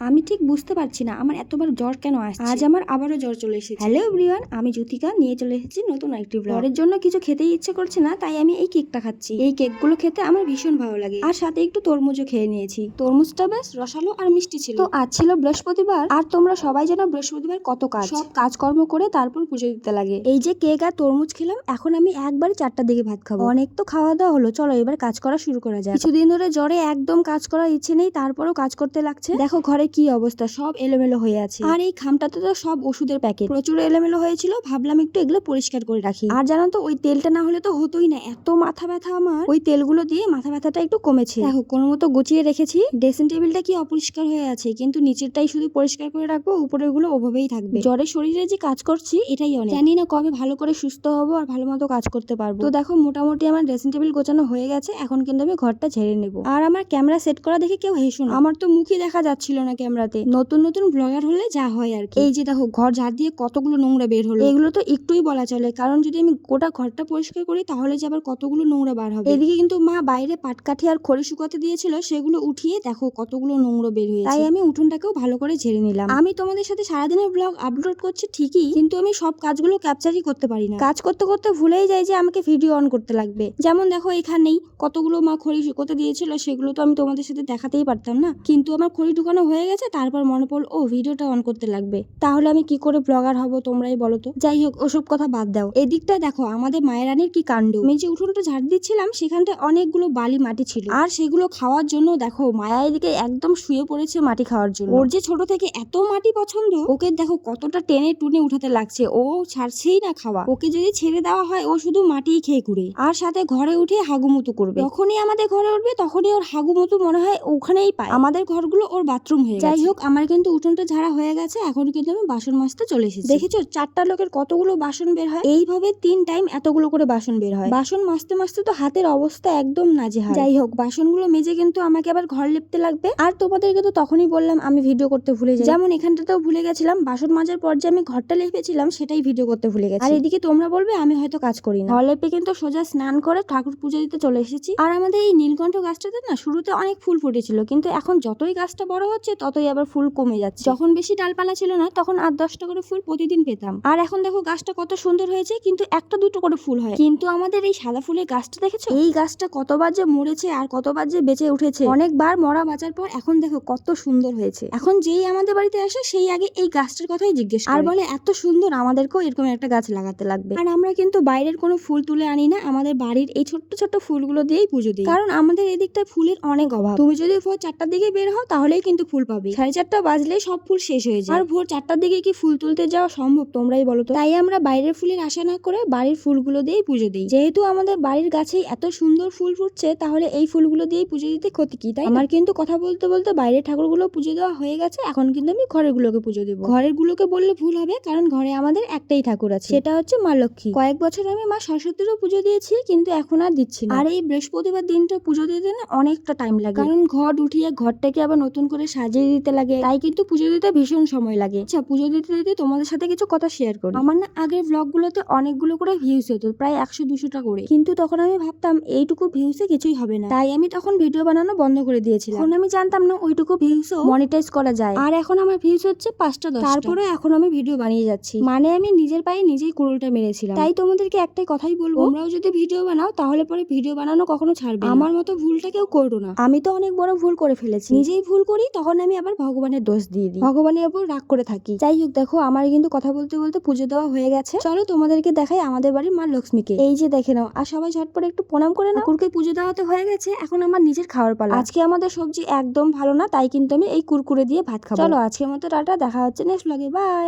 আমি ঠিক বুঝতে পারছি না আমার এতবার জ্বর কেন আসছে। আজ আমার আবারও জ্বর চলে এসেছে। হ্যালো এভরিওয়ান, আমি জ্যোতিকা নিয়ে চলে এসেছি নতুন একটি ব্লগ। জ্বরের জন্য কিছু খেতেই ইচ্ছে করছে না, তাই আমি এই কেকটা খাচ্ছি। এই কেকগুলো খেতে আমার ভীষণ ভালো লাগে, আর সাথে একটু তরমুজও খেয়ে নিয়েছি। তরমুজটা বেশ রসালো আর মিষ্টি ছিল। তো আজ ছিল বৃহস্পতিবার, আর তোমরা সবাই জানো বৃহস্পতিবার কত কাজ, সব কাজকর্ম করে তারপর পুজো দিতে লাগে। এই যে কেক আর তরমুজ খেলাম, এখন আমি একবারে 4টার দিকে ভাত খাবো। অনেক তো খাওয়া দাওয়া হলো, চলো এবার কাজ করা শুরু করা যায়। কিছুদিন ধরে জ্বরে একদম কাজ করার ইচ্ছে নেই, তারপরও কাজ করতে লাগছে। দেখো ঘরে কি অবস্থা, সব এলোমেলো হয়ে আছে। আর এই খামটাতে তো সব ওষুধের প্যাকেট, প্রচুর এলোমেলো হয়েছিল। ভাবলাম একটু এগুলো পরিষ্কার করে রাখি। আর জানো তো ওই তেলটা না হলে তো হতোই না, এত মাথা ব্যথা আমার। ওই তেলগুলো দিয়ে মাথা ব্যথাটা একটু কমেছে। দেখো কোনো মতো গুছিয়ে রেখেছি। ড্রেসিং টেবিলটা কি অপরিষ্কার হয়ে আছে, কিন্তু নিচেরটাই শুধু পরিষ্কার করে রাখবো, উপরের গুলো ওভাবেই থাকবে। জ্বরে শরীরে যে কাজ করছি এটাই অনেক। জানি না কবে ভালো করে সুস্থ হবো আর ভালো মতো কাজ করতে পারবো। তো দেখো মোটামুটি আমার ড্রেসিং টেবিল গোছানো হয়ে গেছে, এখন কিন্তু আমি ঘরটা ঝেড়ে নেবো। আর আমার ক্যামেরা সেট করা দেখে কেউ হেসো না, আমার তো মুখই দেখা যাচ্ছিল না ক্যামেরাতে। নতুন নতুন ব্লগার হলে যা হয় আর কি। এই যে দেখো ঘর ঝাড় দিয়ে কতগুলো নোংরা বের হলো। এগুলো তো একটুই বলা চলে, কারণ যদি আমি গোটা ঘরটা পরিষ্কার করি তাহলে যে আবার কতগুলো নোংরা বার হবে। এদিকে কিন্তু মা বাইরে পাটকাঠি আর খড়ি শুকাতে দিয়েছিল, সেগুলো উঠিয়ে দেখো কতগুলো নোংরা বের হয়েছে। তাই আমি উঠোনটাকেও ভালো করে ঝেড়ে নিলাম। আমি তোমাদের সাথে সারাদিনের ব্লগ আপলোড করছি ঠিকই, কিন্তু আমি সব কাজগুলো ক্যাপচারই করতে পারি না। কাজ করতে করতে ভুলেই যাই যে আমাকে ভিডিও অন করতে লাগবে। যেমন দেখো এখানেই কতগুলো মা খড়ি শুকোতে দিয়েছিল, সেগুলো তো আমি তোমাদের সাথে দেখাতেই পারতাম না, কিন্তু আমার খড়ি ঢুকানো হয়ে গেছে। তারপর মনে পড়ল ও ভিডিওটা অন করতে লাগবে, তাহলে আমি কি করে ব্লগার হব তোমরাই বলো তো। যাই হোক ওসব কথা বাদ দাও। এদিকটা দেখো আমাদের মায়েরানির কি কাণ্ড। আমি যে উঠোনটা ঝাড় দিচ্ছিলাম সেখানটা অনেকগুলো বালি মাটি ছিল, আর সেগুলো খাওয়ার জন্য দেখো মায়া এদিকে একদম শুয়ে পড়েছে মাটি খাওয়ার জন্য। ওর যে ছোট থেকে এত মাটি পছন্দ, ওকে দেখো কতটা টেনে টুনে উঠাতে লাগছে, ও ছাড়ছেই না খাওয়া। ওকে যদি ছেড়ে দেওয়া হয় ও শুধু মাটিই খেয়ে ঘুরে, আর সাথে ঘরে উঠে হাগুমুতু করবে। যখনই আমাদের ঘরে উঠবে তখনই ওর হাগুমুতু মনে হয় ওখানেই পায়। আমাদের ঘরগুলো ওর বাথরুম হয়ে গেছে। যাই হোক আমার কিন্তু উঠোনটা ঝাড়া হয়ে গেছে, এখন কিন্তু আমি বাসন মাজতে চলে এসেছি। দেখেছো 4টা লোকের কতগুলো বাসন বের হয়, এইভাবে 3 টাইম এতগুলো করে বাসন বের হয়। বাসন মাজতে মাজতে তো হাতের অবস্থা একদম নাজেহাল। যাই হোক বাসনগুলো মেজে কিন্তু আমাকে আবার ঘর লেপতে লাগবে। আর তোমাদেরকে তো তখনই বললাম আমি ভিডিও করতে ভুলে যাই, যেমন এখানটাতেও ভুলে গেছিলাম। বাসন মাজার পর যে আমি ঘরটা লেপেছিলাম সেটাই ভিডিও করতে ভুলে গেছি। আর এদিকে তোমরা বলবে আমি হয়তো কাজ করি না। ঘর লেপে কিন্তু সোজা স্নান করে ঠাকুর পুজো দিতে চলে এসেছি। আর আমাদের এই নীলকণ্ঠ গাছটাতে না শুরুতে অনেক ফুল ফুটেছিল, কিন্তু এখন যতই গাছটা বড় হচ্ছে ততই আবার ফুল কমে যাচ্ছে। যখন বেশি ডালপালা ছিল না তখন 8-10টা করে ফুল প্রতিদিন পেতাম, আর এখন দেখো গাছটা কত সুন্দর হয়েছে, কিন্তু 1-2টো করে ফুল হয়। কিন্তু আমাদের এই সাদা ফুলের গাছটা দেখেছো, এই গাছটা কতবার যে মরেছে আর কতবার যে বেঁচে উঠেছে। অনেকবার মরা বাঁচার পর এখন দেখো কত সুন্দর হয়েছে। এখন যেই আমাদের বাড়িতে আসে সেই আগে এই গাছটার কথাই জিজ্ঞেস করে, আর বলে এত সুন্দর, আমাদেরকেও এরকম একটা গাছ লাগাতে লাগবে। আর আমরা কিন্তু বাইরের কোনো ফুল তুলে আনি না, আমাদের বাড়ির এই ছোট্ট ছোট্ট ফুলগুলো দিয়েই পুজো দিই, কারণ আমাদের এদিকটায় ফুলের অনেক অভাব। তুমি যদি ভোর 4টার দিকে বের হও তাহলেই কিন্তু ফুল পাবে, 4:30 বাজলেই সব ফুল শেষ হয়ে যায়। আর ভোর 4টার দিকে কি ফুল তুলতে যাওয়া সম্ভব তোমরাই বলো তো। তাই আমরা বাইরের ফুলের আশা না করে বাড়ির ফুলগুলো দিয়েই পুজো দিই। যেহেতু আমাদের বাড়ির গাছেই এত সুন্দর ফুল ফুটছে, তাহলে এই ফুলগুলো দিয়েই পুজো দিতে ক্ষতি কি, তাই আমার কিন্তু কথা বলতে বলতে বাইরের ঠাকুরগুলো পুজো দেওয়া হয়ে গেছে। এখন কিন্তু আমি ঘরের গুলোকে পুজো দেবো। ঘরের গুলোকে বললে ভুল হবে, কারণ ঘরে আমাদের একটাই ঠাকুর আছে, সেটা হচ্ছে মা লক্ষ্মী। কয়েক বছর আমি মা সরস্বতীরও পুজো দিয়েছি, কিন্তু এখন আর দিচ্ছি না। আর এই বৃহস্পতিবার দিনটা পুজো দিতে না অনেকটা টাইম লাগে, কারণ ঘর উঠিয়ে ঘরটাকে আবার নতুন করে সাজিয়ে দিতে লাগে, তাই কিন্তু পুজো দিতে ভীষণ সময় লাগে। আচ্ছা পুজো দিতে দিতে তোমাদের সাথে কিছু কথা শেয়ার করি। আমার না আগের ব্লগ গুলোতে অনেকগুলো করে ভিউজ হতো, প্রায় 100-200টা করে, কিন্তু তখন আমি ভাবতাম এইটুকু ভিউসে কিছুই হবে না, তাই আমি তখন ভিডিও বানানো বন্ধ করে দিয়েছিলাম। এখন আমি জানতাম না ওইটুকু ভিউসও মনিটাইজ করা যায়। আর এখন আমার ভিউস হচ্ছে 5টা-10টা, তারপরে এখন আমি ভিডিও বানিয়ে যাচ্ছি, মানে আমি নিজের পায়ে নিজেই কুড়ুলটা মেরেছিলাম। তাই তোমাদেরকে একটাই কথাই বলবো, তোমরাও যদি ভিডিও বানাও তাহলে পরে ভিডিও বানানো কখনো ছাড়বে না। আমার মতো ভুলটা কেউ করো না। আমি তো অনেক বড় ভুল করে ফেলেছি, নিজেই ভুল করি তখন আমি আবার ভগবানের দোষ দিয়ে দিই, ভগবানের উপর রাগ করে থাকি। যাই হোক দেখো আমার কিন্তু কথা বলতে বলতে পুজো দেওয়া হয়ে গেছে। চলো তোমাদেরকে দেখাই আমাদের বাড়ির মা লক্ষ্মীকে। এই যে দেখে নাও, আর সবাই ঝটপট একটু প্রণাম করে নাও। কুকুরকে পুজো দেওয়াতে হয়ে গেছে, এখন আমার নিজের খাওয়ার পালা। আজকে আমাদের সবজি একদম ভালো না, তাই কিন্তু আমি এই কুরকুরে দিয়ে ভাত খাবো। চলো আজকের মতো টাটা, দেখা হচ্ছে নেক্সট ব্লগে, বাই।